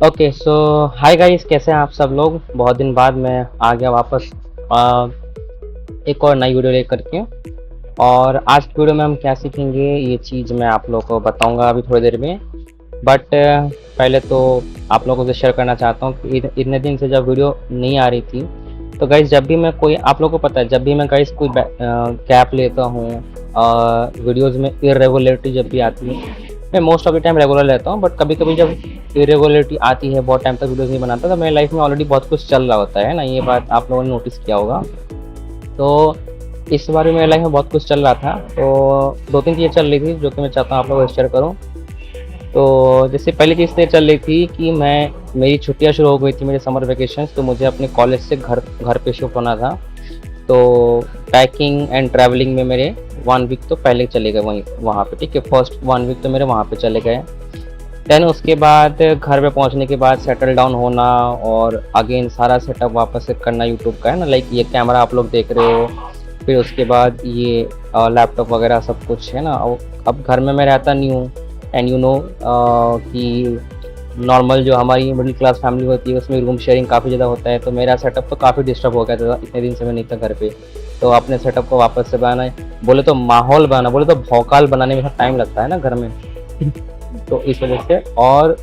Okay so hi guys, कैसे हैं आप सब लोग। बहुत दिन बाद मैं आ गया वापस आ, एक और नई वीडियो लेकर के। और आज की वीडियो में हम क्या सीखेंगे ये चीज़ मैं आप लोगों को बताऊंगा अभी थोड़ी देर में। बट पहले तो आप लोगों से शेयर करना चाहता हूँ कि इतने दिन से जब वीडियो नहीं आ रही थी, तो गाइस जब भी मैं कोई, आप लोगों को पता है, जब भी मैं गाइस कोई गैप लेता हूँ वीडियोज़ में इरेगुलरिटी जब भी आती है, मैं most of the time regular रहता हूँ। बट कभी कभी जब इरेगुलरिटी आती है, बहुत टाइम तक वीडियोज़ नहीं बनाता, तो मेरी लाइफ में ऑलरेडी बहुत कुछ चल रहा होता है ना। ये बात आप लोगों ने नोटिस किया होगा। तो इस बार भी मेरी लाइफ में बहुत कुछ चल रहा था, तो दो तीन चीज़ें चल रही थी जो कि मैं चाहता हूँ आप लोगों को शेयर करूँ। तो जैसे पहली चीज़ तो ये चल रही थी कि मेरी छुट्टियाँ शुरू हो गई थी, मेरे समर वेकेशन, तो मुझे अपने कॉलेज से घर घर पे शिफ्ट होना था। तो पैकिंग एंड ट्रैवलिंग में मेरे 1 वीक तो पहले चले गए वहीं वहाँ पे, ठीक है। फर्स्ट 1 वीक तो मेरे वहाँ पे चले गए। देन उसके बाद घर पे पहुँचने के बाद सेटल डाउन होना और अगेन सारा सेटअप वापस से करना यूट्यूब का, है ना। लाइक ये कैमरा आप लोग देख रहे हो, फिर उसके बाद ये लैपटॉप वगैरह सब कुछ, है ना। अब घर में मैं रहता नहीं हूँ, एंड यू नो कि नॉर्मल जो हमारी मिडिल क्लास फैमिली होती है उसमें रूम शेयरिंग काफ़ी ज़्यादा होता है। तो मेरा सेटअप तो काफ़ी डिस्टर्ब हो गया था, इतने दिन से मैं नहीं था घर पे। तो अपने सेटअप को वापस से बनाना, बोले तो माहौल बनाना, बोले तो भौकाल बनाने में थोड़ा टाइम लगता है ना घर में। तो इस वजह से, और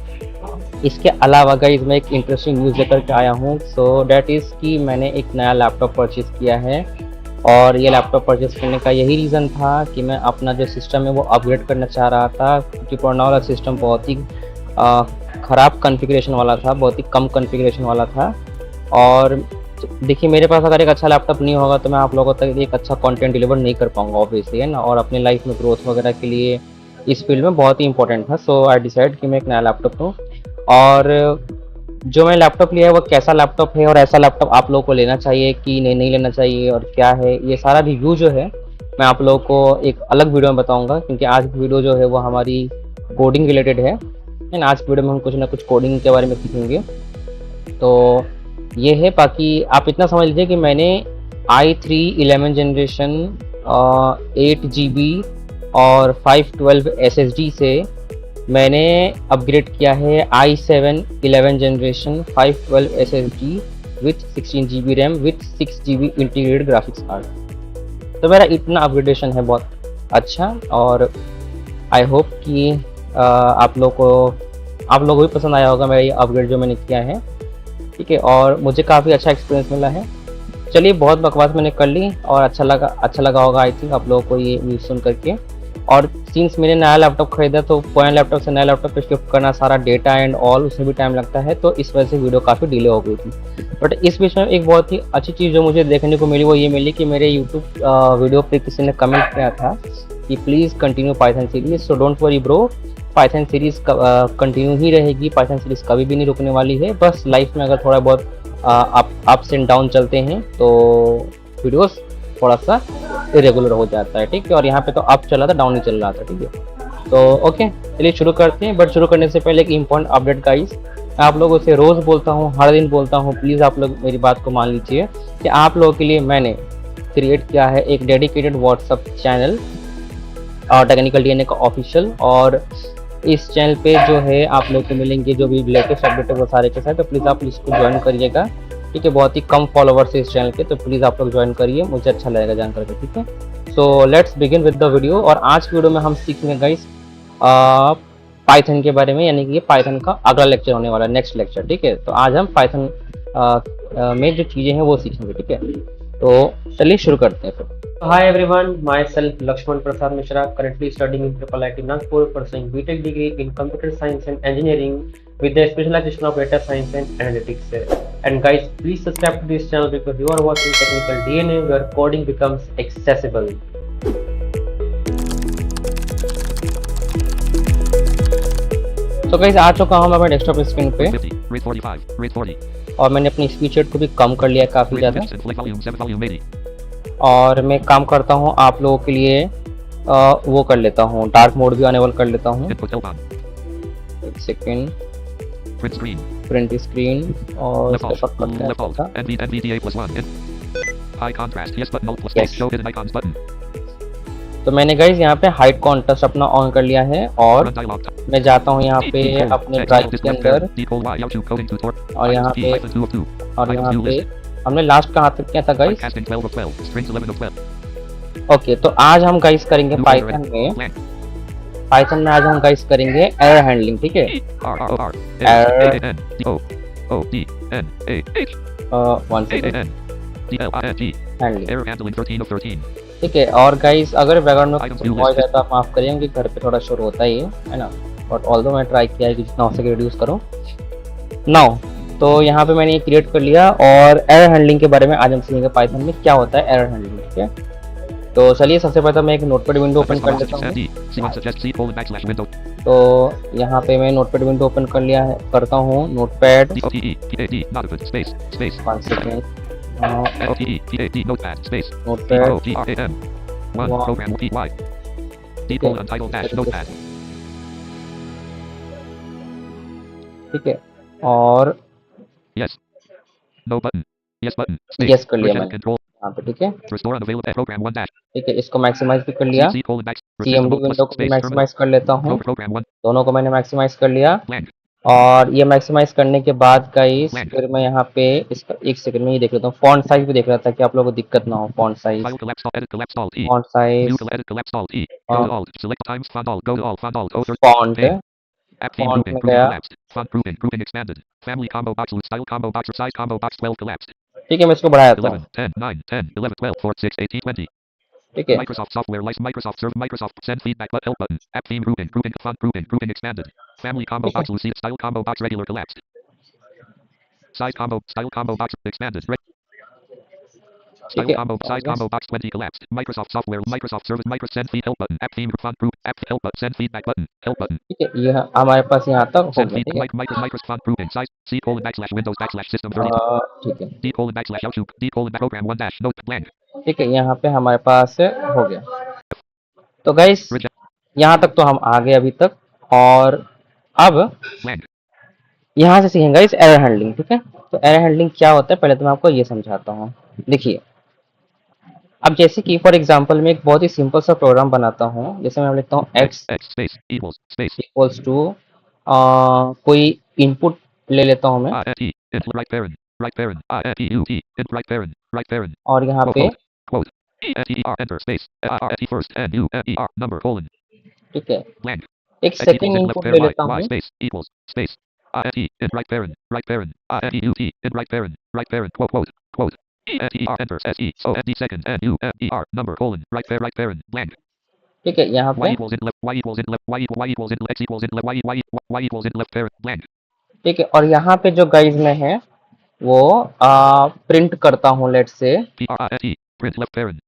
इसके अलावा गाइस मैं एक इंटरेस्टिंग न्यूज़ लेकर के आया हूँ। सो डैट इज़ कि मैंने एक नया लैपटॉप परचेज़ किया है। और ये लैपटॉप परचेज़ करने का यही रीज़न था कि मैं अपना जो सिस्टम है वो अपग्रेड करना चाह रहा था, क्योंकि पुराना वाला सिस्टम बहुत ही ख़राब कॉन्फ़िगरेशन वाला था, बहुत ही कम कॉन्फ़िगरेशन वाला था। और देखिए, मेरे पास अगर एक अच्छा लैपटॉप नहीं होगा तो मैं आप लोगों तक एक अच्छा कंटेंट डिलीवर नहीं कर पाऊँगा ऑब्वियसली, है ना। और अपनी लाइफ में ग्रोथ वगैरह के लिए इस फील्ड में बहुत ही इंपॉर्टेंट था। सो आई डिसाइड कि मैं एक नया लैपटॉप लूँ। और जो मैं लैपटॉप लिया है वो कैसा लैपटॉप है, और ऐसा लैपटॉप आप लोगों को लेना चाहिए कि नहीं लेना चाहिए, और क्या है ये सारा रिव्यू जो है मैं आप लोगों को एक अलग वीडियो में बताऊंगा। क्योंकि आज की वीडियो जो है वो हमारी कोडिंग रिलेटेड है ना। आज की वीडियो में हम कुछ ना कुछ कोडिंग के बारे में सीखेंगे। तो ये है, बाकी आप इतना समझ लीजिए कि मैंने i3 11 जनरेशन 8 GB और 512 SSD से मैंने अपग्रेड किया है i7 11 generation 512 SSD with 16 GB RAM with 6 GB integrated graphics card. तो मेरा इतना अपग्रेडेशन है बहुत अच्छा। और आई होप कि आप लोगों को भी पसंद आया होगा मेरा ये अपग्रेड जो मैंने किया है, ठीक है। और मुझे काफ़ी अच्छा एक्सपीरियंस मिला है। चलिए, बहुत बकवास मैंने कर ली और अच्छा लगा होगा आई थिंक आप लोगों को ये न्यूज़ सुन करके। और सिंस मैंने नया लैपटॉप खरीदा तो पुराने लैपटॉप से नया लैपटॉप पे शिफ्ट करना, सारा डेटा एंड ऑल, उसमें भी टाइम लगता है। तो इस वजह से वीडियो काफ़ी डिले हो गई थी। बट इस बीच में एक बहुत ही अच्छी चीज़ जो मुझे देखने को मिली वो ये मिली कि मेरे यूट्यूब वीडियो पे किसी ने कमेंट किया था कि please continue Python series. So don't worry bro, Python series continue ही रहेगी। पाइथन सीरीज़ कभी भी नहीं रुकने वाली है। बस लाइफ में अगर थोड़ा बहुत अप्स एंड डाउन चलते हैं तो वीडियोस थोड़ा सा इरेगुलर हो जाता है, ठीक है। और यहाँ पे तो अप चल रहा था, डाउन नहीं चल रहा था, ठीक है। तो ओके, चलिए शुरू करते हैं। बट शुरू करने से पहले एक इम्पॉर्टेंट अपडेट गाइस, मैं आप लोगों से रोज़ बोलता हूँ, हर दिन बोलता हूँ, प्लीज़ आप लोग मेरी बात को मान लीजिए कि आप लोगों के लिए मैंने क्रिएट किया है एक डेडिकेटेड व्हाट्सअप चैनल और टेक्निकल डीएनए का ऑफिशियल। और इस चैनल पे जो है आप लोग को मिलेंगे जो भी लेटेस्ट अपडेट है वो सारे के साथ। तो प्लीज़ आप इसको ज्वाइन करिएगा, ठीक है। बहुत ही कम फॉलोवर्स है इस चैनल के, तो प्लीज़ आप लोग ज्वाइन करिए, मुझे अच्छा लगेगा जान करके, ठीक है। So let's begin with the video. और आज की वीडियो में हम सीखेंगे गाइस पाइथन के बारे में, यानी कि ये पाइथन का अगला लेक्चर होने वाला है, नेक्स्ट लेक्चर, ठीक है। तो आज हम पाइथन में जो चीज़ें हैं वो सीखेंगे, ठीक है। तो चलिए शुरू करते हैं फिर। Hi everyone, myself Lakshman Prasad Mishra, currently studying in Triple IT Nagpur, pursuing BTech degree in Computer Science and Engineering with the specialization of Data Science and Analytics. And guys, please subscribe to this channel because you are watching Technical DNA, where coding becomes accessible. तो guys आ चुका हूँ मैं अपने desktop screen पे 45, और मैंने अपनी speech rate को भी कम कर लिया काफ़ी ज़्यादा। और मैं काम करता हूँ आप लोगों के लिए वो कर लेता हूँ, डार्क मोड भी अनेबल कर लेता हूँ। एक सेकेंड, प्रिंट स्क्रीन और तो मैंने गाइस यहाँ पे हाइट कॉन्ट्रास्ट अपना ऑन कर लिया है और Run dialog. मैं जाता हूँ यहाँ पे D colon. अपने Text ड्राइव equals के left अंदर parent. D colon Y L2 coding tutorial. और यहाँ P पे hyphen 2 of 2. और Items यहाँ view पे list. हमने लास्ट कहाँ तक किया था guys? Casting 12 of 12. Strings 11 of 12. Okay, तो आज हम गाइस करेंगे New folder पाइथन edit. में Blank. आज हम गाइस करेंगे एरर हैंडलिंग, ठीक है? R R O R. Error. A N D O O D N A H. One A second, N D L I N G. Handling, Error handling 13 of 13. ठीक है। और guys अगर background में Items कुछ view noise list. है तो आप माफ करिए कि घर पे थोड़ा शोर होता ही है ना, बट ऑल्दो मैं ट्राई किया है कि जितना हो सके रिड्यूस करो। नाउ तो यहाँ पे मैंने ये क्रिएट कर लिया और एरर हैंडलिंग के बारे में आज हम सीखेंगे पाइथन में क्या होता है एरर हैंडलिंग, ठीक है? तो चलिए सबसे पहले तो मैं एक नोटपैड विंडो ओपन कर लेता हूँ। C1 suggest C colon backslash window. तो यहाँ पे मैं नोटपैड विंडो ओपन कर लिया है, करता हूँ notepad, D O T E P A D Notepad space space. One second, N O T E P A D notepad space. P notepad, O G R A M. 1 Wow. program P Y. D colon untitled dash notepad. ठीक है, और Yes. No button. Yes button. Space. Yes कर लिया Version मैंने control. यहाँ पे, ठीक है? Restore unavailable program 1 dash. ठीक है, इसको मैक्सिमाइज भी कर लिया, C colon back. CMD window को भी मैक्सिमाइज कर लेता हूँ, Program 1 दोनों को मैंने मैक्सिमाइज कर लिया। blank. और ये मैक्सिमाइज करने के बाद गाइस Blank. फिर मैं यहाँ पे इसका एक सेकंड में ये देख लेता हूँ, फॉन्ट साइज भी देख रहा था कि आप लोगों को दिक्कत ना हो। Font size, File collapse edit collapse alt E. Font size, View edit collapse alt E. Go to alt. Select times font alt. Go to alt font alt. Over. Font, Pane. App theme font grouping. में Grouping गया, collapsed. Font grouping. Grouping expanded. Family combo box. Style combo box. Size combo box 12 collapsed. ठीक है? मैं इसको बढ़ा देता 11, हूँ, 10, 9, 10, 11, 12, 4, 6, 18, 20. ठीक है? Microsoft software license. Microsoft serve. Microsoft send feedback. But help button. App theme grouping. Grouping font grouping. Grouping expanded. Family combo box. Lucy. Style combo box regular collapsed. Size combo. Style combo box expanded. ठीक Style है, combo. Size combo box 20 collapsed. Microsoft software. Microsoft service. Microsoft send feed help button. App theme font group. App help button. Send feedback button. Help button. ठीक है, ये हमारे पास यहाँ तक हो Send गया, feed. ठीक है? Microsoft font grouping. Size. C colon backslash Windows backslash system 30. ठीक है, D colon backslash L2. D colon program 1 dash note blank. ठीक है, यहाँ पे हमारे पास हो गया। तो गाइस Reject यहाँ तक तो हम आ गए अभी तक, और अब blank. यहाँ से सीखेंगे गाइस एरर हैंडलिंग, ठीक है? तो एरर हैंडलिंग क्या होता है पहले तो मैं आपको ये समझाता हूँ। देखिए, अब जैसे कि फॉर एग्जांपल मैं एक बहुत ही सिंपल सा प्रोग्राम बनाता हूँ, जैसे मैं लिखता हूँ x X space equals space. Equals to कोई इनपुट ले लेता हूँ मैं, I N T int right parent right parent I N T U T int right parent और यहाँ पे quote E N T E R enter space I R T first N U N E R number colon ठीक है blank एक X equals second int left input ले parent लेता Y हूँ, space equals space I N T int right parent I N T U T int right parent quote E N T E R enter S E O N D second N U N E R number colon right parent blank ठीक है? यहाँ Y पे equals int left Y equals int left Y equals int X equals int left Y equals int left parent blank ठीक है, और यहाँ पे जो गाइज में है वो प्रिंट करता हूँ, लेट से P R I N T print left parent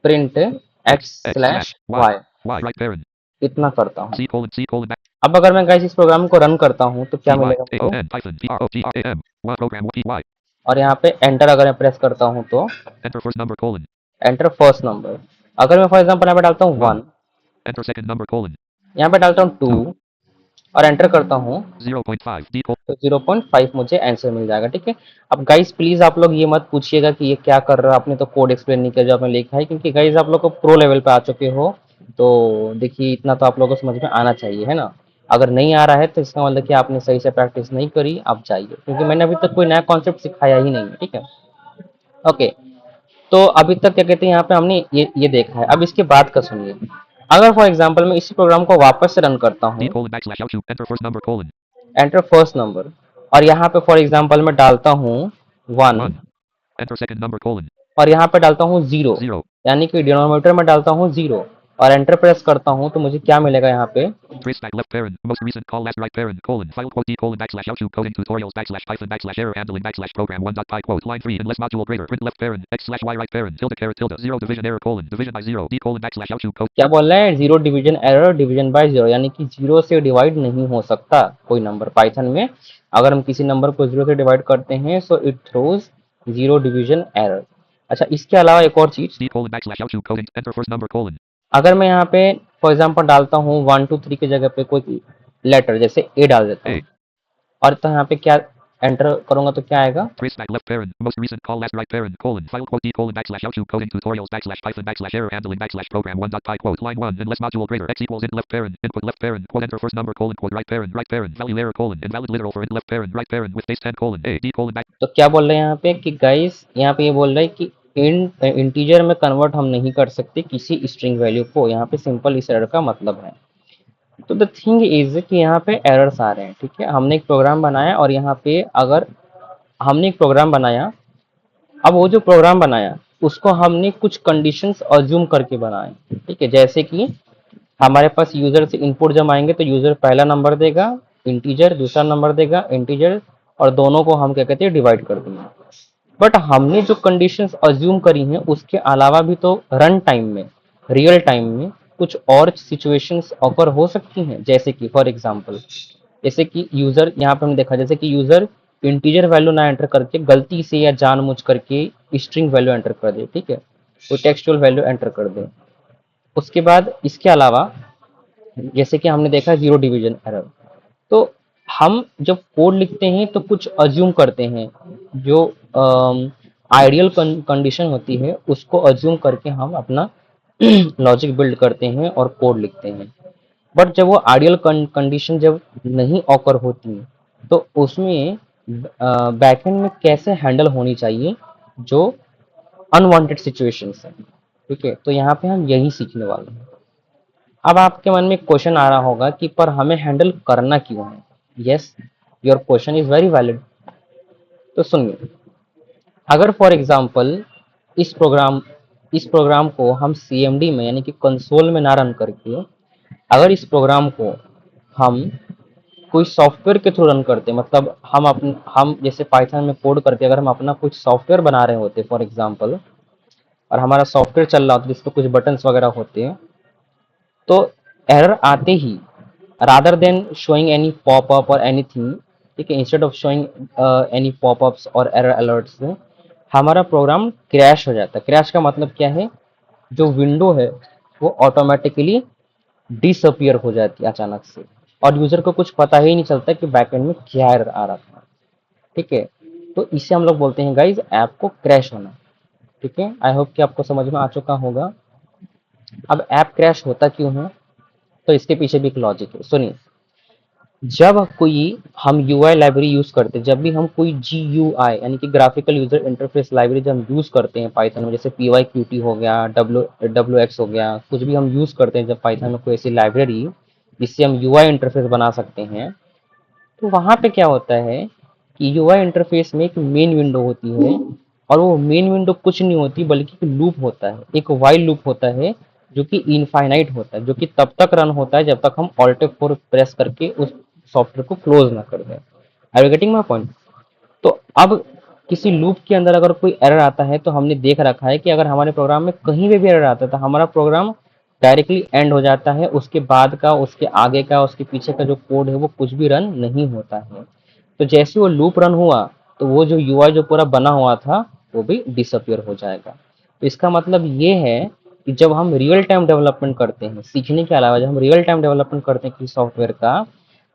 print x slash y, Y right parent इतना करता हूँ। C colon back अब अगर मैं गाइस इस प्रोग्राम को रन करता हूँ तो क्या P Y मिलेगा A O मुझे? N Python P R O G R A M one program P Y और यहाँ पे एंटर अगर मैं प्रेस करता हूँ तो enter first number colon enter first number, अगर मैं फॉर एग्जांपल यहाँ पे डालता हूँ 1, enter second number colon यहाँ पे डालता हूँ 2 और एंटर करता हूँ 0.5 D colon तो 0.5 मुझे आंसर मिल जाएगा, ठीक है? अब गाइस प्लीज आप लोग ये मत पूछिएगा कि ये क्या कर रहा है, आपने तो कोड एक्सप्लेन नहीं किया जो आपने लिखा है, क्योंकि गाइस आप लोग को प्रो लेवल पे आ चुके हो, तो देखिए इतना तो आप लोगों को समझ में आना चाहिए, है ना? अगर नहीं आ रहा है तो इसका मतलब कि आपने सही से प्रैक्टिस नहीं करी, आप जाइए, क्योंकि मैंने अभी तक कोई नया कॉन्सेप्ट सिखाया ही नहीं है, ठीक है? ओके, तो अभी तक क्या कहते हैं यहाँ पे हमने ये देखा है। अब इसके बाद का सुनिए, अगर फॉर एग्जांपल मैं इसी प्रोग्राम को वापस से रन करता D हूँ, colon backslash L2 enter first number colon enter first number, और यहाँ पे फॉर एग्जांपल मैं डालता हूँ 1 1 enter second number colon और यहाँ पे डालता हूँ 0, 0 यानी कि डिनोमिनेटर में डालता हूँ 0 और एंटर प्रेस करता हूँ तो मुझे क्या मिलेगा यहाँ पे? traceback left parent most recent call last right parent colon file quote D colon backslash L2 coding tutorials backslash Python backslash error handling backslash program 1 dot py quote line 3 unless module greater print left parent x slash y right parent tilde caret tilde 0 division error colon division by 0 D colon backslash L2 code क्या बोल रहा है? 0 division error, division bye 0, यानी कि 0 से divide नहीं हो सकता कोई नंबर पाइथन में। अगर हम किसी नंबर को 0 से डिवाइड करते हैं so it throws 0 division error. अच्छा, इसके अलावा एक और चीज, D colon backslash L2 coding enter first number colon अगर मैं यहाँ पे फॉर एग्जांपल डालता हूँ 1 2 3 की जगह पे कोई लेटर जैसे ए डाल देता हूँ, A और तो यहाँ पे क्या एंटर करूंगा तो क्या आएगा? Trace back left parent. Most recent call last right parent. File quote D / YouTube coding tutorials / error handling / program 1.py quote line 1 unless module greater x equals int left parent. Input left parent. Quote enter first number : quote right parent. Value error : invalid literal for int left parent with base 10 : a d back. तो क्या बोल रहे हैं यहाँ पे कि guys, यहाँ पे ये बोल रहा है कि इंटीजर में कन्वर्ट हम नहीं कर सकते किसी स्ट्रिंग वैल्यू को। यहाँ पे सिंपल इस एरर का मतलब है। तो द थिंग इज कि यहाँ पे एरर्स आ रहे हैं, ठीक है। हमने एक प्रोग्राम बनाया और यहाँ पे अगर हमने एक प्रोग्राम बनाया, अब वो जो प्रोग्राम बनाया उसको हमने कुछ कंडीशंस अज्यूम करके बनाए, ठीक है। जैसे कि हमारे पास यूजर से इनपुट जब आएंगे तो यूजर पहला नंबर देगा इंटीजर, दूसरा नंबर देगा इंटीजर, और दोनों को हम क्या कहते हैं डिवाइड कर देंगे। बट हमने जो कंडीशंस अज्यूम करी हैं उसके अलावा भी तो रन टाइम में, रियल टाइम में कुछ और सिचुएशंस ऑकर हो सकती हैं। जैसे कि फॉर एग्जांपल, जैसे कि यूजर, यहाँ पे हमने देखा जैसे कि यूजर इंटीजर वैल्यू ना एंटर करके गलती से या जानबूझ करके स्ट्रिंग वैल्यू एंटर कर दे, ठीक है, कोई टेक्सचुअल वैल्यू एंटर कर दे। उसके बाद इसके अलावा जैसे कि हमने देखा जीरो डिवीजन एरर। तो हम जब कोड लिखते हैं तो कुछ अज्यूम करते हैं, जो आइडियल कंडीशन होती है उसको अज्यूम करके हम अपना लॉजिक बिल्ड करते हैं और कोड लिखते हैं। बट जब वो आइडियल कंडीशन जब नहीं ऑकर होती तो उसमें बैकएंड में कैसे हैंडल होनी चाहिए जो अनवांटेड सिचुएशंस है, ठीक है। तो यहाँ पे हम यही सीखने वाले हैं। अब आपके मन में क्वेश्चन आ रहा होगा कि पर हमें हैंडल करना क्यों है? Yes, your question is very valid. तो सुनिए, अगर फॉर एग्जांपल इस प्रोग्राम को हम सीएमडी में यानी कि कंसोल में ना रन करके, अगर इस प्रोग्राम को हम कोई सॉफ्टवेयर के थ्रू रन करते, मतलब हम जैसे पाइथन में कोड करके अगर हम अपना कुछ सॉफ्टवेयर बना रहे होते फॉर एग्जांपल, और हमारा सॉफ्टवेयर चल रहा होता जिस पर कुछ बटन्स वगैरह होते हैं, तो एरर आते ही rather than showing any popup और एनीथिंग, ठीक है, instead of showing any popups और एरर अलर्ट्स, हमारा प्रोग्राम क्रैश हो जाता है। क्रैश का मतलब क्या है? जो विंडो है वो ऑटोमेटिकली डिसअपियर हो जाती है अचानक से, और यूजर को कुछ पता ही नहीं चलता कि बैकएंड में क्या एरर आ रहा था, ठीक है। तो इसे हम लोग बोलते हैं गाइज ऐप को क्रैश होना, ठीक है। आई होप कि आपको समझ में आ चुका होगा। अब ऐप क्रैश होता क्यों है, तो इसके पीछे भी एक लॉजिक है, सुनिए। जब कोई हम यूआई लाइब्रेरी यूज करते हैं, जब भी हम कोई जीयूआई यानी कि ग्राफिकल यूजर इंटरफेस लाइब्रेरी जब हम यूज करते हैं पाइथन में, जैसे PyQt हो गया, WX हो गया, कुछ भी हम यूज करते हैं जब पाइथन में कोई ऐसी लाइब्रेरी जिससे हम यूआई इंटरफेस बना सकते हैं, तो वहां पे क्या होता है कि यूआई इंटरफेस में एक मेन विंडो होती है, और वो मेन विंडो कुछ नहीं होती बल्कि एक लूप होता है, एक वाइल लूप होता है जो कि इनफाइनाइट होता है, जो कि तब तक रन होता है जब तक हम ऑल्ट F4 प्रेस करके उस सॉफ्टवेयर को क्लोज ना कर दें। Are you getting my point? तो अब किसी लूप के अंदर अगर कोई एरर आता है तो हमने देख रखा है कि अगर हमारे प्रोग्राम में कहीं पे भी एरर आता है तो हमारा प्रोग्राम डायरेक्टली एंड हो जाता है, उसके बाद का, उसके आगे का, उसके पीछे का जो कोड है वो कुछ भी रन नहीं होता है। तो जैसे वो लूप रन हुआ तो वो जो यूआई जो पूरा बना हुआ था वो भी डिसअपियर हो जाएगा। तो इसका मतलब ये है कि जब हम रियल टाइम डेवलपमेंट करते हैं, सीखने के अलावा जब हम रियल टाइम डेवलपमेंट करते हैं किसी सॉफ्टवेयर का,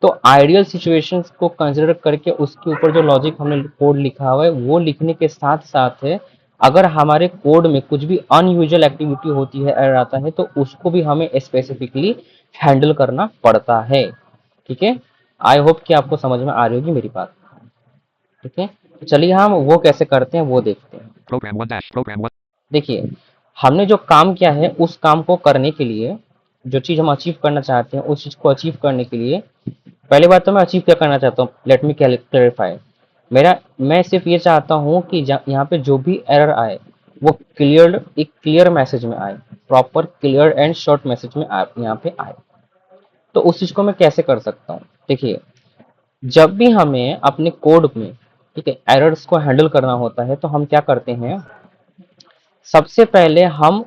तो आइडियल सिचुएशंस को कंसिडर करके उसके ऊपर जो लॉजिक हमने कोड लिखा हुआ है वो लिखने के साथ साथ है, अगर हमारे कोड में कुछ भी अनयूजुअल एक्टिविटी होती है, एरर आता है, तो उसको भी हमें स्पेसिफिकली हैंडल करना पड़ता है, ठीक है। आई होप कि आपको समझ में आ रही होगी मेरी बात, ठीक है। तो चलिए हम वो कैसे करते हैं वो देखते हैं। Program 1 देखिए, हमने जो काम किया है उस काम को करने के लिए, जो चीज़ हम अचीव करना चाहते हैं उस चीज़ को अचीव करने के लिए, पहली बात तो मैं अचीव क्या करना चाहता हूँ, लेट मी क्लेरिफाई। मैं सिर्फ ये चाहता हूँ कि यहाँ पे जो भी एरर आए वो एक क्लियर मैसेज में आए, proper clear and short message में आए, यहाँ पे आए। तो उस चीज़ को मैं कैसे कर सकता हूँ? देखिए, जब भी हमें अपने कोड में, ठीक है, एरर्स को हैंडल करना होता है तो हम क्या करते हैं, सबसे पहले हम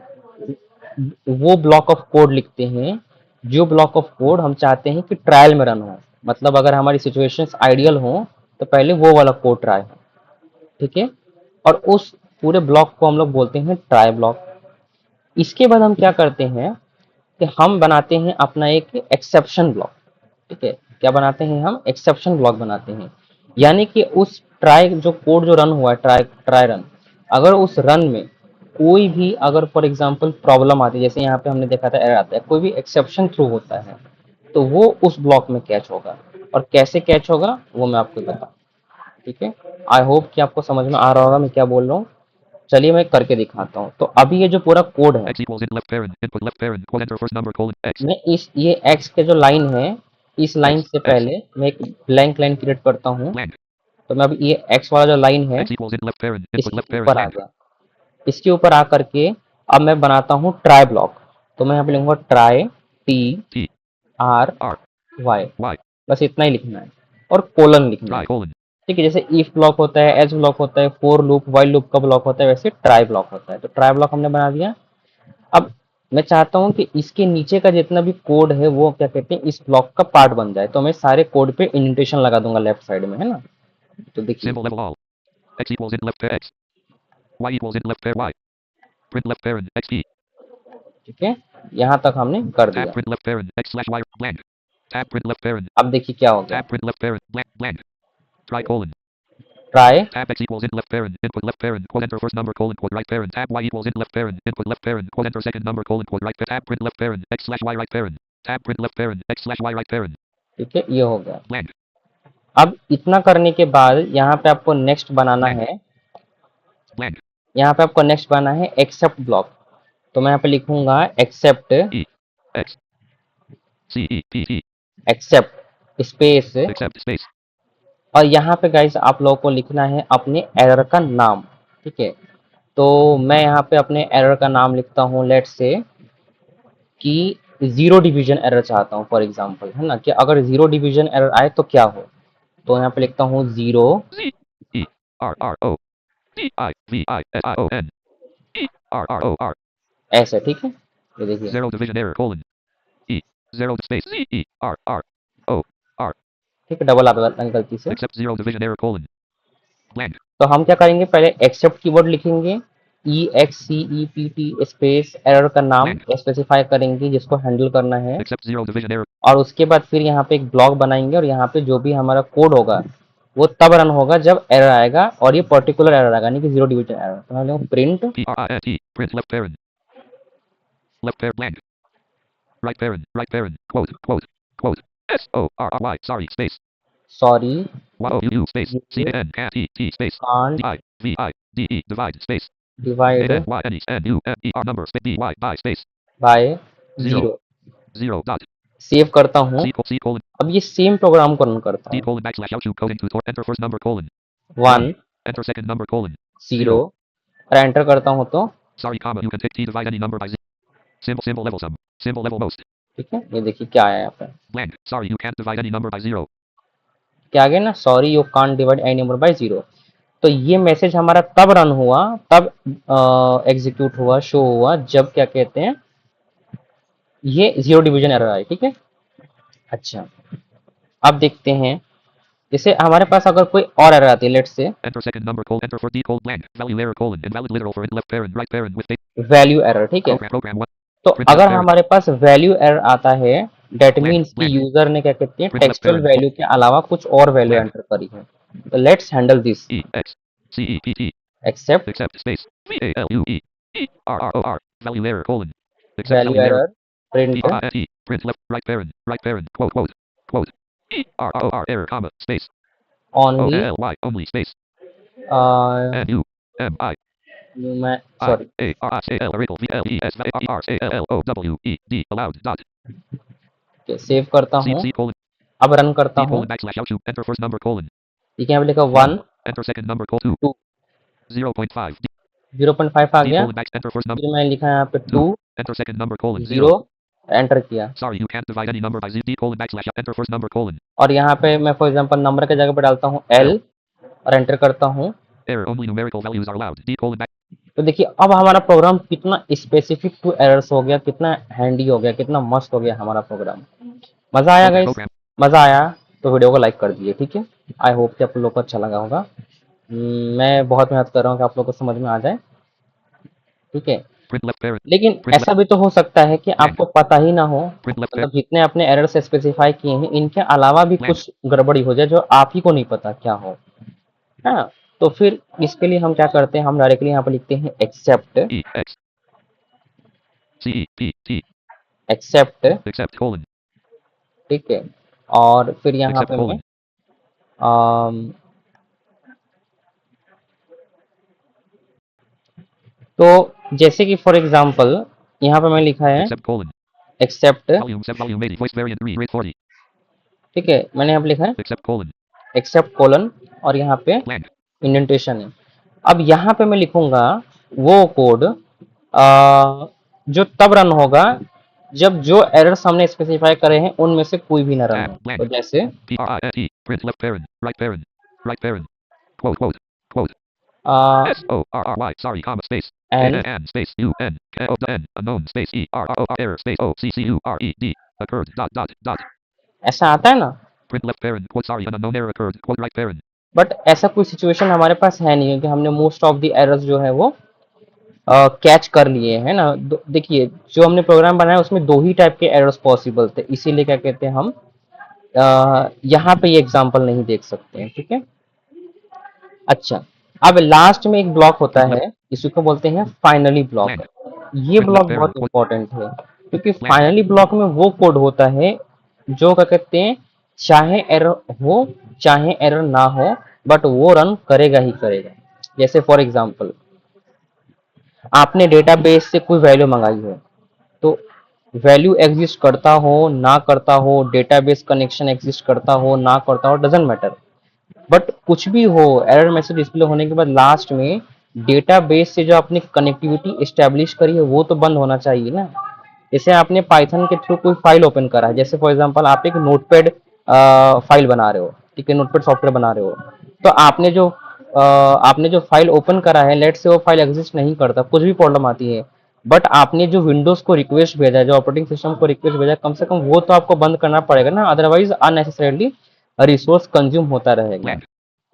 वो ब्लॉक ऑफ कोड लिखते हैं जो ब्लॉक ऑफ कोड हम चाहते हैं कि ट्रायल में रन हो। मतलब अगर हमारी सिचुएशंस आइडियल हो तो पहले वो वाला कोड ट्राई हो, ठीक है। और उस पूरे ब्लॉक को हम लोग बोलते हैं ट्राई ब्लॉक। इसके बाद हम क्या करते हैं कि हम बनाते हैं अपना एक एक्सेप्शन ब्लॉक, ठीक है। क्या बनाते हैं हम? एक्सेप्शन ब्लॉक बनाते हैं। यानी कि उस ट्राई जो कोड जो रन हुआ है, ट्राई ट्राई रन, अगर उस रन में कोई भी अगर फॉर एग्जांपल प्रॉब्लम आती है, जैसे यहाँ पे हमने देखा था एरर आता है, कोई भी एक्सेप्शन थ्रू होता है, तो वो उस ब्लॉक में कैच होगा। और कैसे कैच होगा वो मैं आपको बताऊँ। ठीक है, आई होप कि आपको समझ में आ रहा होगा मैं क्या बोल रहा हूँ। चलिए मैं करके दिखाता हूँ। तो अभी ये जो पूरा कोड है, X equals in left parent, input left parent, quote enter first number colon X, मैं इस ये एक्स के जो लाइन है, इस लाइन X, से X, पहले मैं एक ब्लैंक लाइन क्रिएट करता हूँ। blank. तो मैं अब ये एक्स वाला जो लाइन है X equals in left parent, input इसके left parent, ऊपर आ blank. गया। इसके ऊपर आ करके अब मैं बनाता हूँ ट्राई ब्लॉक। तो मैं यहाँ पे लिखूंगा try T T, R R, Y, Y, बस इतना ही लिखना है और कोलन लिखना try है। colon. ठीक है, जैसे इफ ब्लॉक होता है, एज ब्लॉक होता है, फोर लूप वाइल लूप का ब्लॉक होता है, वैसे ट्राई ब्लॉक होता है। तो ट्राई ब्लॉक हमने बना दिया। अब मैं चाहता हूं कि इसके नीचे का जितना भी कोड है वो क्या कहते हैं इस ब्लॉक का पार्ट बन जाए। तो मैं सारे कोड पे इंडेंटेशन लगा दूंगा लेफ्ट साइड में, है ना। तो देखिए, Symbol level all. X equals in left pair X. Y equals in left pair Y. Print left parent XP. ठीक है, यहाँ तक हमने कर Tab दिया। print left parent X slash Y blank. Tab print left parent. अब देखिए क्या हो गया। Tab print left parent blank blank. Try colon. Try Tab X equals in left parent input left parent quote enter first number colon quote right parent. Tab Y equals in left parent input left parent quote enter second number colon quote right parent. Tab print left parent X slash Y right parent. Tab print left parent X slash Y right parent ठीक है, ये हो गया। blank अब इतना करने के बाद यहाँ पे आपको नेक्स्ट बनाना blank है, blank. यहाँ पे आपको नेक्स्ट बनाना है एक्सेप्ट ब्लॉक। तो मैं यहाँ पे लिखूंगा except, E X C E P T except space, accept space. और यहाँ पे गाइस आप लोगों को लिखना है अपने एरर का नाम। ठीक है, तो मैं यहाँ पे अपने एरर का नाम लिखता हूँ, लेट्स से कि जीरो डिवीजन एरर चाहता हूँ फॉर एग्जांपल, है ना, कि अगर जीरो डिवीजन एरर आए तो क्या हो। तो यहाँ पे लिखता हूँ zero, Z E R R O D I V I S I O N E R R O R ऐसे। ठीक है, ये देखिए, zero division error colon E zero space Z E R R O R ठीक है, double आ गया गलती से। accept zero division error colon blank तो हम क्या करेंगे, पहले एक्सेप्ट कीवर्ड लिखेंगे, E X C E P T space error का नाम blank स्पेसिफाई करेंगे जिसको हैंडल करना है। accept zero division error और उसके बाद फिर यहाँ पे एक ब्लॉक बनाएंगे और यहाँ पे जो भी हमारा कोड होगा वो तब रन होगा जब एरर आएगा, और ये पर्टिकुलर एरर आएगा, यानी कि जीरो डिवीजन एरर। तो हम लोग print P R I N T print left parent blank right parent quote S O R R Y sorry space sorry Y O U U space C A N T T space can't D I V I D E divide space A divide N Y N E N U N E R number space B Y by space by zero zero. zero dot save करता हूँ। C colon अब ये same program को run करता D हूँ। colon backslash output coding tutorial enter first number colon one, 1 enter second number colon zero, 0 और enter करता हूँ तो sorry comma you can pick T divide any number by Z symbol level sum symbol level most ठीक है, ये देखिए क्या आया यहाँ पे, blank sorry you can't divide any number by 0 क्या आ गया ना, sorry you can't divide any number by zero. तो ये मैसेज हमारा तब रन हुआ, तब एग्जीक्यूट हुआ, शो हुआ, जब क्या कहते हैं ये जीरो डिवीजन एरर आए। ठीक है, अच्छा, अब देखते हैं, जैसे हमारे पास अगर कोई और एरर आती है, let's say enter second number colon enter for D colon blank value error colon invalid literal for left parent right parent with date value error. ठीक है, program 1 तो print left अगर parent हमारे पास वैल्यू एरर आता है, date blank means कि blank user ने क्या कहते हैं print left textual parent value के अलावा कुछ और वैल्यू blank एंटर करी है। तो let's handle this. E X C E P T except accept space V A L U E E R R O R value error colon accept value value error error P print R I N T print left right parent quote E R R O R error comma space O only, L Y only space N U M I मैं I sorry, A R I C L wrinkle V L E S V R C L L O W E D allowed dot save करता C हूँ, C colon अब run करता D हूँ। colon backslash output enter first number colon ठीक है, यहाँ पे लिखा 1 one, enter second number colon 2 two, 0.5 0.5 आ D गया। colon back enter first number फिर मैं लिखा यहाँ पे 2 two, enter second number colon 0 zero, enter किया। sorry you can't divide any number by Z D colon backslash enter first number colon और यहाँ पे मैं फॉर एग्जांपल नंबर के जगह पे डालता हूँ L एल और एंटर करता हूँ। error only numerical values are allowed D colon back तो देखिए अब हमारा प्रोग्राम कितना स्पेसिफिक टू एरर्स हो गया, कितना हैंडी हो गया, कितना मस्त हो गया हमारा प्रोग्राम। मजा आया गाइस, program मजा आया तो वीडियो को लाइक कर दीजिए। ठीक है, आई होप कि आप लोग को अच्छा लगा होगा। मैं बहुत मेहनत कर रहा हूँ कि आप लोग को समझ में आ जाए। ठीक है, Print left parent. लेकिन Print ऐसा left. भी तो हो सकता है कि Blank. आपको पता ही ना हो, Print left मतलब parent. जितने आपने एरर्स स्पेसिफाई किए हैं इनके अलावा भी Blank. कुछ गड़बड़ी हो जाए जो आप ही को नहीं पता क्या हो, है ना। तो फिर इसके लिए हम क्या करते हैं, हम डायरेक्टली यहाँ पर लिखते हैं except, E X C E P T. Except, Accept colon. ठीक है। और फिर यहाँ Accept पे मैं colon. तो जैसे कि फॉर एग्जांपल यहाँ पे मैं लिखा है Accept colon. Except, Volume set volume 80. Voice variant 3 rate 40. ठीक है, मैंने यहाँ पे लिखा है Accept colon. एक्सेप्ट कोलन और यहाँ पे Blank. इंडेंटेशन है। अब यहाँ पे मैं लिखूंगा वो कोड जो तब रन होगा जब जो एरर्स हमने स्पेसिफाई करे हैं उनमें से कोई भी ना रन Tab. हो। Blank. तो जैसे P R I S E. Print left parent. Right parent. Right parent. Quote quote. Quote. S O R R Y. Sorry, comma space. And N space U N K O N unknown space E R R O R error space O C C U R E D occurred dot dot dot. ऐसा आता है ना, Print left parent. Quote sorry, an unknown error occurred. Quote right parent. But ऐसा कोई situation हमारे पास है नहीं, क्योंकि हमने मोस्ट ऑफ द एरर्स जो है वो कैच कर लिए है ना। देखिए जो हमने प्रोग्राम बनाया उसमें दो ही टाइप के एरर्स पॉसिबल थे, इसीलिए क्या कहते हैं हम यहाँ पे ये एग्जांपल नहीं देख सकते हैं, ठीक है। अच्छा, अब लास्ट में एक ब्लॉक होता Print left है, इसी को बोलते हैं फाइनली ब्लॉक। blank. ये Print ब्लॉक left बहुत parent. Quote इंपॉर्टेंट है, क्योंकि blank. फाइनली ब्लॉक में वो कोड होता है जो क्या कहते हैं चाहे एरर हो चाहे एरर ना हो, बट वो रन करेगा ही करेगा। जैसे फॉर एग्जांपल आपने डेटाबेस से कोई वैल्यू मंगाई है, तो वैल्यू एग्जिस्ट करता हो ना करता हो, डेटाबेस कनेक्शन एग्जिस्ट करता हो ना करता हो, डजेंट मैटर, बट कुछ भी हो, एरर मैसेज डिस्प्ले होने के बाद लास्ट में डेटाबेस से जो आपने कनेक्टिविटी एस्टेब्लिश करी है वो तो बंद होना चाहिए ना। जैसे आपने पाइथन के थ्रू कोई फाइल ओपन करा है, जैसे फॉर एग्जांपल आप एक नोटपैड फाइल बना रहे हो, ठीक है, नोटपैड सॉफ्टवेयर बना रहे हो, तो आपने जो फाइल ओपन करा है, लेट से वो फाइल एग्जिस्ट नहीं करता, कुछ भी प्रॉब्लम आती है, बट आपने जो विंडोज को रिक्वेस्ट भेजा है, जो ऑपरेटिंग सिस्टम को रिक्वेस्ट भेजा है, कम से कम वो तो आपको बंद करना पड़ेगा ना, अदरवाइज अननेसेसरीली रिसोर्स कंज्यूम होता रहेगा। Blank.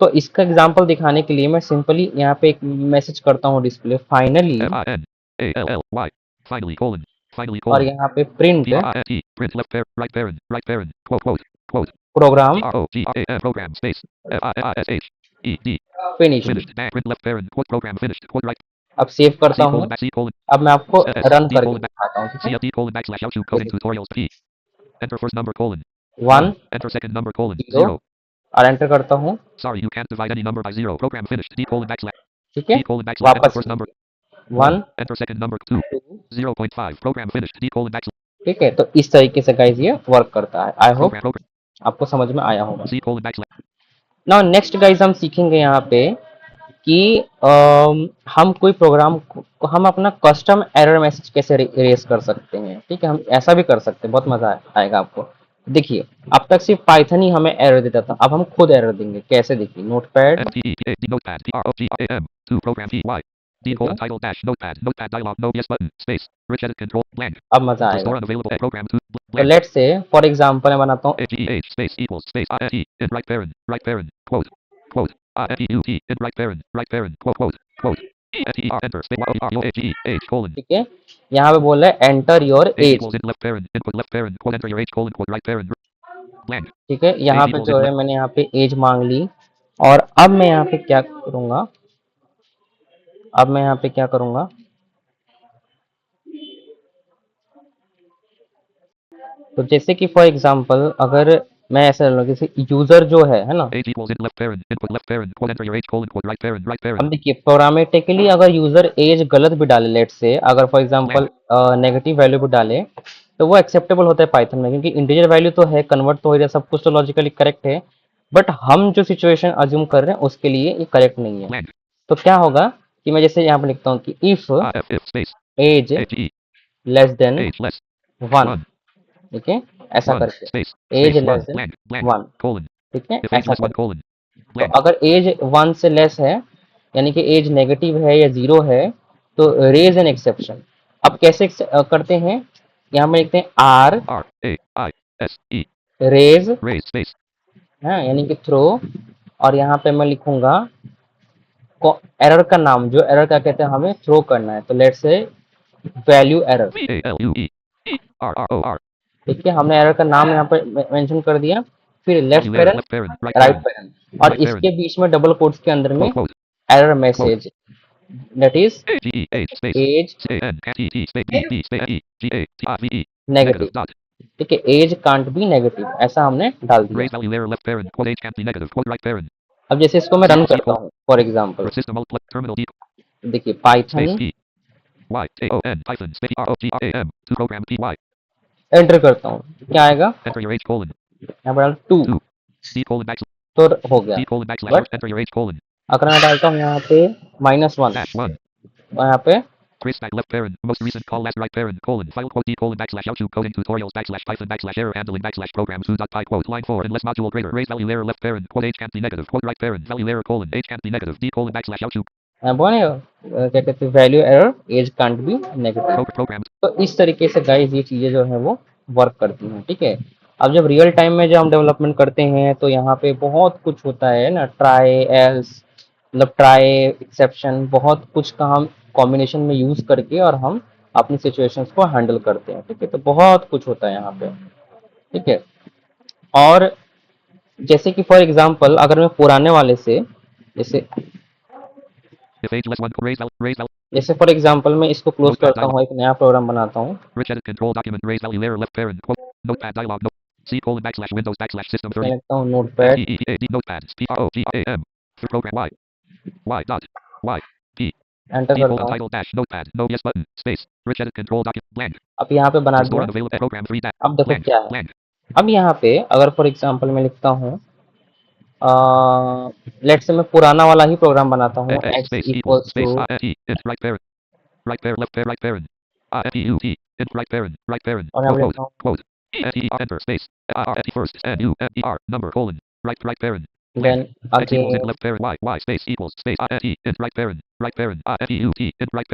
तो इसका एग्जांपल दिखाने के लिए मैं सिंपली यहाँ पे एक मैसेज करता हूँ display finally, F I N A L L Y. Finally colon. Finally और colon. यहाँ पे print P R I S T. Print left parent. Right parent. Right parent. Quote quote. Quote. Program P R O G R A M program space. F I S H E D. Finish. Finished. Blank. Print left parent. Quote program finished. Quote right. अब save करता C हूँ, colon back C colon. अब मैं आपको S run D करके colon back. दिखाता हूँ, ठीक है। CLD colon backslash YouTube coding tutorials P. Enter first number colon. 1 Enter second number colon. 0 0. और एंटर करता हूँ, Sorry, you can't divide any number by 0. Program finished. D colon backslash. ठीक है। D colon backslash. Enter वापस first number. 1 1. Enter second number 2. 2, 0.5. Program finished. D colon backslash. ठीक है। तो इस तरीके से गाइज ये वर्क करता है। I hope Program. आपको समझ में आया होगा। C colon backslash. Now next guys हम सीखेंगे यहाँ पे कि हम कोई प्रोग्राम को हम अपना कस्टम एरर मैसेज कैसे रेस कर सकते हैं, ठीक है। हम ऐसा भी कर सकते हैं, बहुत मजा आएगा आपको। देखिए अब तक सिर्फ पाइथन ही हमें एरर देता था, अब हम खुद एरर देंगे कैसे, देखिए notepad, FTE notepad PROGRAM 2 program PY D colon title dash notepad dialog no yes button space rich edit control blank अब मजा restore आएगा। unavailable program 2 तो blank let's say for example मैं बनाता हूँ HEH space equals space INE in right parent quote quote INEUT in right parent quote quote quote ENTER enter space YOHEH colon ठीक है, यहाँ पे बोल रहा है enter your age age, equals in left parent input left parent quote enter your age colon quote right parent blank ठीक है। यहाँ age पे equals जो in है मैंने यहाँ पे एज मांग ली, और अब मैं यहाँ पे क्या करूँगा, अब मैं यहाँ पे क्या करूँगा, तो जैसे कि फॉर एग्जांपल अगर मैं ऐसा लूँ जैसे यूजर जो है ना, age equals in left parent input left parent quote enter your age colon quote right parent अब देखिए प्रोग्रामेटिकली अगर यूजर एज गलत भी डाले, लेट से अगर फॉर एग्जांपल नेगेटिव वैल्यू भी डाले तो वो एक्सेप्टेबल होता है पाइथन में, क्योंकि इंटीजर वैल्यू तो है, कन्वर्ट तो हो रहा है, सब कुछ तो लॉजिकली करेक्ट है, बट हम जो सिचुएशन अज्यूम कर रहे हैं उसके लिए ये करेक्ट नहीं है। blank तो क्या होगा कि मैं जैसे यहाँ पे लिखता हूँ कि if if space age HE less than age less 1, 1 ठीक है, ऐसा 1 करके space age space 1 less than blank blank 1, colon ठीक है, if age ऐसा less 1 करके। colon तो blank अगर एज 1 से लेस है यानी कि एज नेगेटिव है या 0 है तो रेज एन एक्सेप्शन। अब कैसे करते हैं, यहाँ में लिखते हैं R R A I S E raise, raise space हाँ यानी कि थ्रो, और यहाँ पे मैं लिखूंगा एरर का नाम, जो एरर का कहते हैं हमें थ्रो करना है, तो let's say value error. VALUE ठीक है, हमने एरर का नाम यहाँ पर मेंशन कर दिया, फिर left value error paren, left parent right right parent paren, और right इसके parent बीच में डबल कोट्स के अंदर में quote error quote message, that is AGEH space age CAN CAT space B space EGATIVE negative. negative dot ठीक है, as can't be negative, ऐसा हमने डाल दिया। raise value error left parent quote age can't be negative quote right parent अब जैसे इसको मैं रन C करता हूँ for example, system out terminal D देखिए space Python P Y AON Python space ROGRAM to program PY enter करता हूँ, क्या आएगा, enter your age colon यहाँ पर डाल 2 2 D colon backslash तो हो गया। D colon backslash but enter your age colon अगर मैं डालता हूँ यहाँ पे -1, dash 1 और यहाँ पे Chris stack left parent most recent call last right parent colon file quote D colon backslash YouTube coding tutorials backslash Python backslash error handling backslash programs who.py quote line 4 unless module greater raise value error left parent quote age can't be negative quote right parent value error colon age can't be negative D colon backslash YouTube बोले क्या कहते हैं, value error age can't be negative. programs तो इस तरीके से guys ये चीज़ें जो है वो वर्क करती हैं। ठीक है, अब जब रियल टाइम में जब हम डेवलपमेंट करते हैं तो यहाँ पे बहुत कुछ होता है ना, ट्राई एल्स, मतलब ट्राई एक्सेप्शन, बहुत कुछ का हम कॉम्बिनेशन में यूज़ करके और हम अपनी सिचुएशंस को हैंडल करते हैं। ठीक है, तो बहुत कुछ होता है यहाँ पे। ठीक है, और जैसे कि फॉर एग्जांपल अगर मैं पुराने वाले से, जैसे if age less 1 raise value जैसे फॉर एग्जांपल मैं इसको क्लोज notepad करता dialog हूँ, एक नया प्रोग्राम बनाता हूँ, rich edit control document raise value error left parent quote notepad dialog no C colon backslash Windows backslash system मैं 30 लिखता हूँ notepad, SEEAD notepad PROGRAM for program Y dot Y P enter D करता colon हूँ। title dash notepad no yes button space rich edit control document blank अब यहाँ पे बना restore दिया। unavailable program 3 dash अब देखो blank क्या है, blank अब यहाँ पे अगर फॉर एग्जांपल मैं लिखता हूँ, लेट्स से मैं पुराना वाला ही प्रोग्राम बनाता हूँ, X x space equals equals space to, INT int right parent left parent right parent INTUT int right parent और यहाँ पे quote लिखता हूँ quote ENTER enter space IRT first NUMER number colon right parent blank then X equals int again, left parent Y space equals space INT int right parent INTUT int right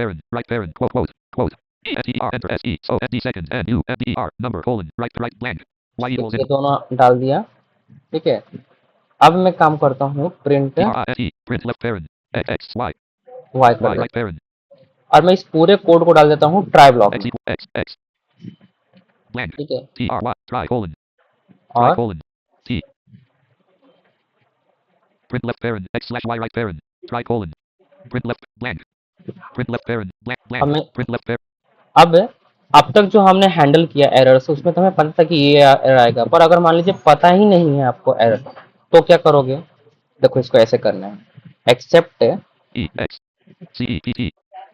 parent quote ENTER enter SE so ND second NUMER number colon right blank Y equals ये int दोनों डाल दिया। ठीक है, अब मैं काम करता हूँ print PRINT print left parent X Y Y कर Y right देता हूँ, parent और मैं इस पूरे कोड को डाल देता हूँ ट्राई ब्लॉक X में। equals X blank ठीक है, TRY try और colon T print left parent X slash Y right parent try colon print left blank print left parent अब blank मैं, print left parent अब अब तक जो हमने हैंडल किया एरर्स, उसमें तुम्हें पता था कि ये एरर आएगा, पर अगर मान लीजिए पता ही नहीं है आपको एरर, तो क्या करोगे, देखो इसको ऐसे करना है, except E X C E P T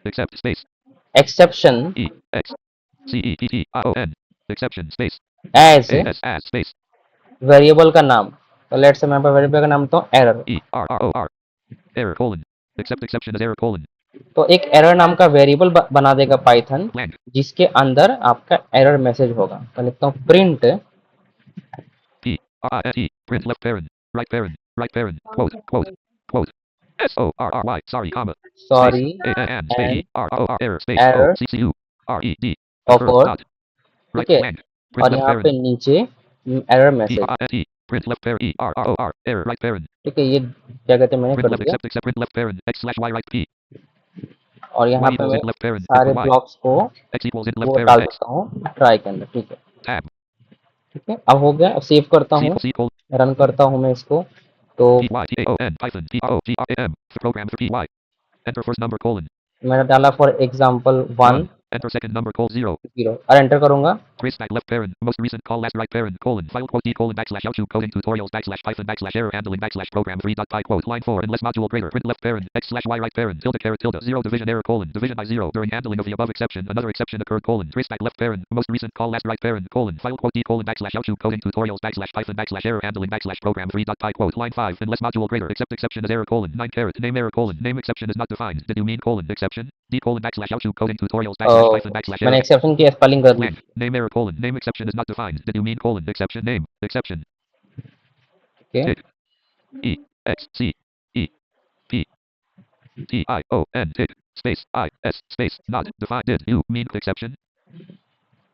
except space exception E X C E P T I O N exception space as A S as space variable का नाम, तो लेट्स से मैं वेरिएबल का नाम तो error, E R R O R error colon accept exception as error colon तो एक error नाम का वेरिएबल बना देगा पाइथन, blank जिसके अंदर आपका एरर मैसेज होगा। तो लिखता हूँ print P R I N T print left right parent quote S O R R Y sorry comma space sorry A N space and E R R O R error space O error C C U R E D offer. dot ठीक right है, blank print और left यहाँ parent पे नीचे error P message. R I N T print left parent E R R O R error right parent ठीक है, ये क्या कहते हैं मैंने print कर left दिया, except print left parent X slash Y right P और यहाँ Y पे equals मैं int left parent सारे Y ब्लॉक्स को X equals int left वो parent डाल X देता हूँ ट्राई के अंदर। ठीक है, tab ठीक है, अब हो गया, अब सेव करता C हूँ, C colon रन करता हूँ मैं इसको, तो P Y T A O N Python P R O G R A M for program for P Y enter first number colon मैंने डाला for example 1 enter second number call 0 0 और enter करूंगा। trace back left parent most recent call last right parent colon file quote D colon backslash YouTube coding tutorials backslash Python backslash error handling backslash program 3.py quote line 4 unless module greater print left parent X slash Y right parent tilde caret tilde 0 division error colon division by 0 during handling of the above exception another exception occurred colon trace back left parent most recent call last right parent colon file quote D colon backslash YouTube coding tutorials backslash Python backslash error handling backslash program 3.py quote line 5 unless module greater except exception is error colon 9 caret name error colon name exception is not defined did you mean colon exception D colon backslash YouTube coding tutorials backslash Python backslash मैंने error exception की spelling कर दी। blank name error colon name exception is not defined did you mean colon exception name exception ठीक है, tick E X C E P T I O N tick space I S space not defined did you mean exception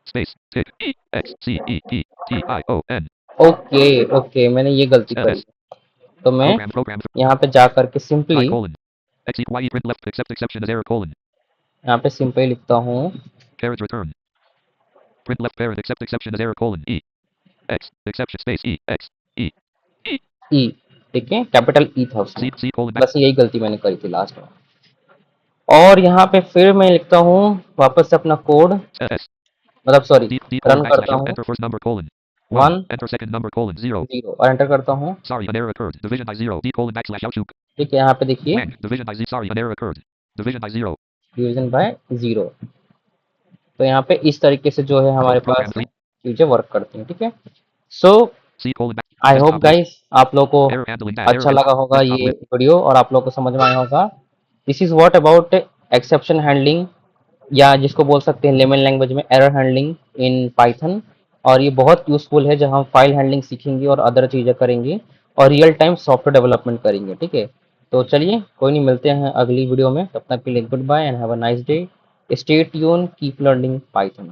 space tick E X C E P T I O N okay okay, मैंने ये गलती S करी, तो मैं program यहाँ पे जा करके try simply colon X E Y E print left except exception is error colon यहाँ पे सिंपल लिखता हूँ Carriage return. Print left parent except exception is error colon E. X. Exception space E. X. E. E. ई, ठीक है, capital E था उसमें, C colon back. बस यही गलती मैंने करी थी लास्ट में। और यहाँ पे फिर मैं लिखता हूँ वापस से अपना कोड, S. मतलब sorry D colon run backslash करता L. हूँ Enter first number colon. 1 1. Enter second number colon 0. 0 और एंटर करता हूँ। Sorry, an error occurred. Division by 0. D colon backslash L. ठीक है, यहाँ पे देखिए Blank. Division by Z. Sorry, an error occurred. Division by 0. Division bye 0। तो यहाँ पे इस तरीके से जो है हमारे Program पास 3. चीजें वर्क करती हैं, ठीक है। सो C colon back. I hope Desktop list. Guys आप लोगों को Error handling dash. अच्छा Error लगा होगा desktop ये list. वीडियो और आप लोगों को समझ में आया होगा। This is what about exception handling, या जिसको बोल सकते हैं लेमन लैंग्वेज में एरर हैंडलिंग इन पाइथन। और ये बहुत यूजफुल है जब हम फाइल हैंडलिंग सीखेंगे और अदर चीज़ें करेंगे और रियल टाइम सॉफ्टवेयर डेवलपमेंट करेंगे, ठीक है। तो चलिए कोई नहीं, मिलते हैं अगली वीडियो में, तब तक के लिए good bye and have a nice day, stay tune, keep learning Python.